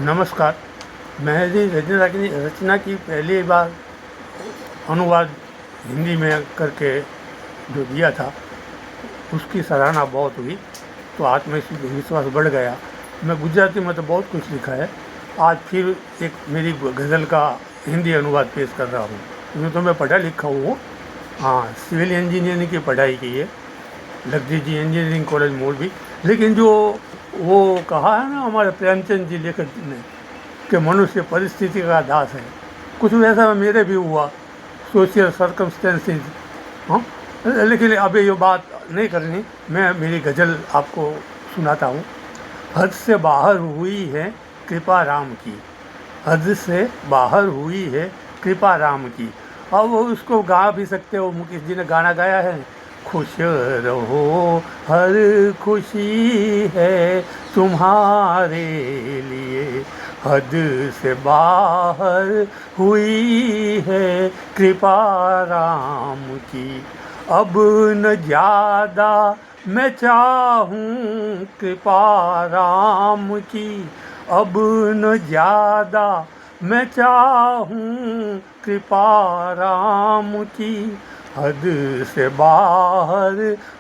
नमस्कार। मैंने रचना की पहली बार अनुवाद हिंदी में करके जो दिया था उसकी सराहना बहुत हुई, तो आत्मविश्वास बढ़ गया। मैं गुजराती में तो बहुत कुछ लिखा है, आज फिर एक मेरी गज़ल का हिंदी अनुवाद पेश कर रहा हूँ। यूँ तो मैं पढ़ा लिखा हूँ, हाँ, सिविल इंजीनियरिंग की पढ़ाई की है, लखजी जी इंजीनियरिंग कॉलेज मोरबी। लेकिन जो वो कहा है ना हमारे प्रेमचंद जी लेखक ने कि मनुष्य परिस्थिति का दास है, कुछ वैसा मेरे भी हुआ, सोशल सर्कमस्टेंसेस। हाँ, लेकिन अभी ये बात नहीं करनी, मैं मेरी गज़ल आपको सुनाता हूँ। हद से बाहर हुई है कृपा राम की, हद से बाहर हुई है कृपा राम की। अब वो उसको गा भी सकते हो, मुकेश जी ने गाना गाया है, खुश रहो हर खुशी है तुम्हारे लिए, हद से बाहर हुई है कृपा राम की। अब न ज़्यादा मैं चाहूँ कृपा राम की, अब न ज़्यादा मैं चाहूँ कृपा राम की, हद से बाहर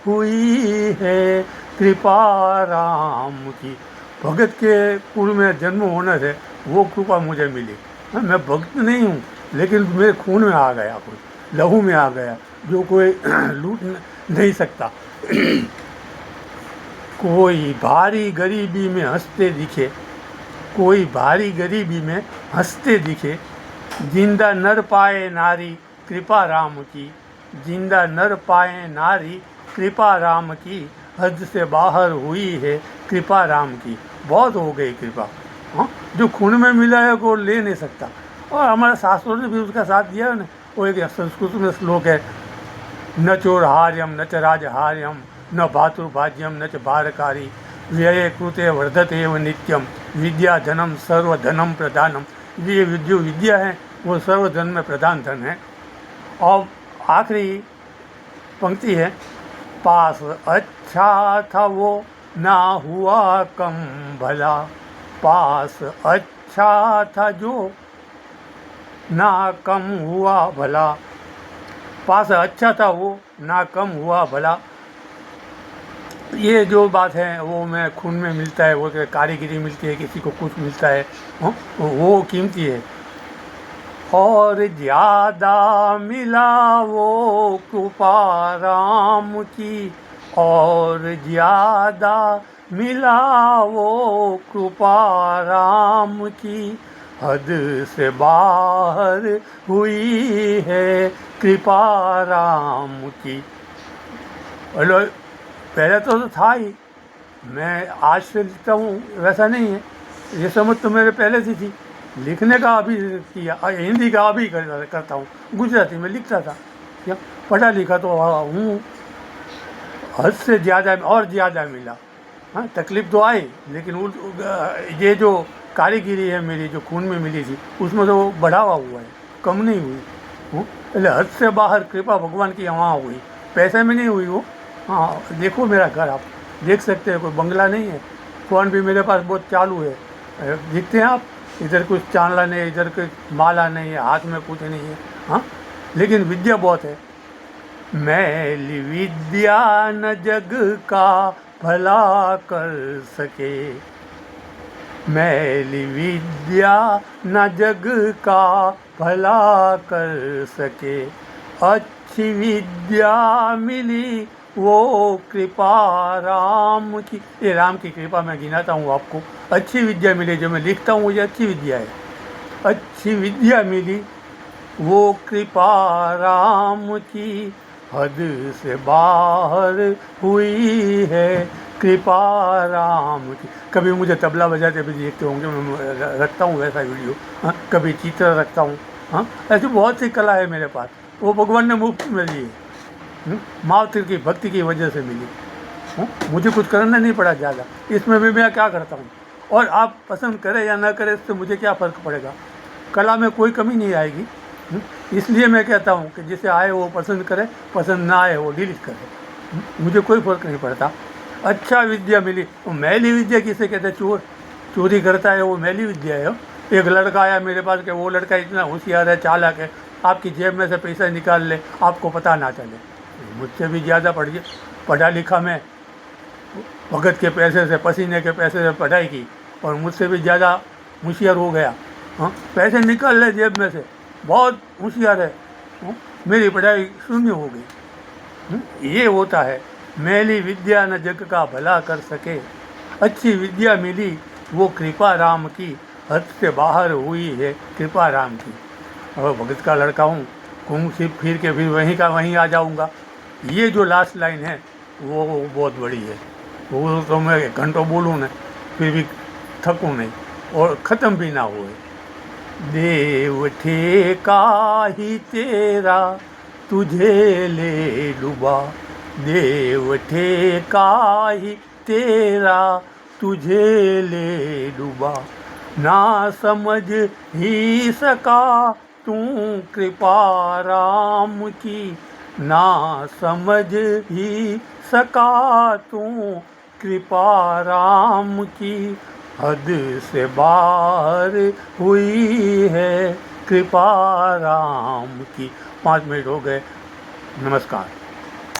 हुई है कृपा राम की। भगत के कुल में जन्म होने से वो कृपा मुझे मिली। हाँ, मैं भक्त नहीं हूँ, लेकिन मेरे खून में आ गया, कुछ लहू में आ गया, जो कोई लूट नहीं सकता। कोई भारी गरीबी में हंसते दिखे, कोई भारी गरीबी में हंसते दिखे, जिंदा नर पाए नारी कृपा राम की, जिंदा नर पाए नारी कृपा राम की, हद से बाहर हुई है कृपा राम की। बहुत हो गई कृपा। हाँ, जो खून में मिला है वो ले नहीं सकता। और हमारे शास्त्रों ने भी उसका साथ दिया है ना। वो एक संस्कृत में श्लोक है, न चोरहार्यम न च राजहार्यम न भातुर्भाज्यम न च भारकारी, व्यये कृते वर्धते एव नित्यम, विद्या धनम सर्वधनम प्रधानम। ये जो विद्या है वो सर्वधन में प्रधान धन है। और आखिरी पंक्ति है, पास अच्छा था वो ना हुआ कम भला, पास अच्छा था जो ना कम हुआ भला, पास अच्छा था वो ना कम हुआ भला। ये जो बात है वो मैं खून में मिलता है, वो कारीगरी मिलती है, किसी को कुछ मिलता है, वो कीमती है। और ज़्यादा मिला वो कृपा राम की, और ज़्यादा मिला वो कृपा राम की, हद से बाहर हुई है कृपा राम की। हेलो, पहले तो था ही, मैं आज से लिखता हूँ वैसा नहीं है, ये समझ तो मेरे पहले से थी। लिखने का अभी किया, हिंदी का अभी करता हूँ, गुजराती में लिखता था, क्या पढ़ा लिखा तो हूँ। हद से ज़्यादा और ज़्यादा मिला। हाँ, तकलीफ़ तो आई, लेकिन ये जो कारीगिरी है मेरी, जो खून में मिली थी, उसमें तो बढ़ावा हुआ है, कम नहीं हुई। पहले हद से बाहर कृपा भगवान की वहाँ हुई, पैसे में नहीं हुई वो। हाँ, देखो मेरा घर, आप देख सकते हैं, कोई बंगला नहीं है, फ़ोन भी मेरे पास बहुत चालू है, देखते हैं आप, इधर कुछ चांदला नहीं, इधर कुछ माला नहीं है, हाथ में कुछ नहीं है। हाँ, लेकिन विद्या बहुत है। मैली विद्या न जग का भला कर सके, मैली विद्या न जग का भला कर सके, अच्छी विद्या मिली वो कृपा राम की। ये राम की कृपा मैं गिनाता हूँ आपको। अच्छी विद्या मिली, जो मैं लिखता हूँ ये अच्छी विद्या है। अच्छी विद्या मिली वो कृपा राम की, हद से बाहर हुई है कृपा राम की। कभी मुझे तबला बजाते भी देखते होंगे, मैं रखता हूँ वैसा वीडियो। हाँ, कभी चित्र रखता हूँ। हाँ, ऐसी बहुत सी कला है मेरे पास, वो भगवान ने मुफ्त में दी है, मात्र की भक्ति की वजह से मिली। मुझे कुछ करना नहीं पड़ा ज़्यादा, इसमें भी मैं क्या करता हूँ। और आप पसंद करें या ना करें, इससे मुझे क्या फ़र्क पड़ेगा, कला में कोई कमी नहीं आएगी। इसलिए मैं कहता हूँ कि जिसे आए वो पसंद करे, पसंद ना आए वो डिलीट करे, मुझे कोई फ़र्क नहीं पड़ता। अच्छा विद्या मिली, तो मैली विद्या किसे कहते हैं? चोर। चोरी करता है वो मैली विद्या है। एक लड़का आया मेरे पास कि वो लड़का इतना होशियार है, चालाक है, आपकी जेब में से पैसा निकाल ले, आपको पता ना चले। मुझसे भी ज़्यादा पढ़ा लिखा मैं, भगत के पैसे से, पसीने के पैसे से पढ़ाई की और मुझसे भी ज़्यादा होशियार हो गया। हाँ, पैसे निकाल ले जेब में से, बहुत होशियार है। मेरी पढ़ाई शून्य हो गई। ये होता है, मैली विद्या न जग का भला कर सके, अच्छी विद्या मिली वो कृपा राम की, हद से बाहर हुई है कृपा राम की। और भगत का लड़का हूँ, घूम फिर के फिर वहीं का वहीं आ जाऊँगा। ये जो लास्ट लाइन है वो बहुत बड़ी है। वो तो मैं घंटों बोलूँ न, फिर भी थकूँ नहीं और ख़त्म भी ना हुए। देव ठेका ही तेरा तुझे ले डूबा, देव ठेका ही तेरा तुझे ले डूबा, ना समझ ही सका तू कृपा राम की, ना समझ ही सका तू कृपा राम की, हद से बाहर हुई है कृपा राम की। 5 मिनट हो गए। नमस्कार।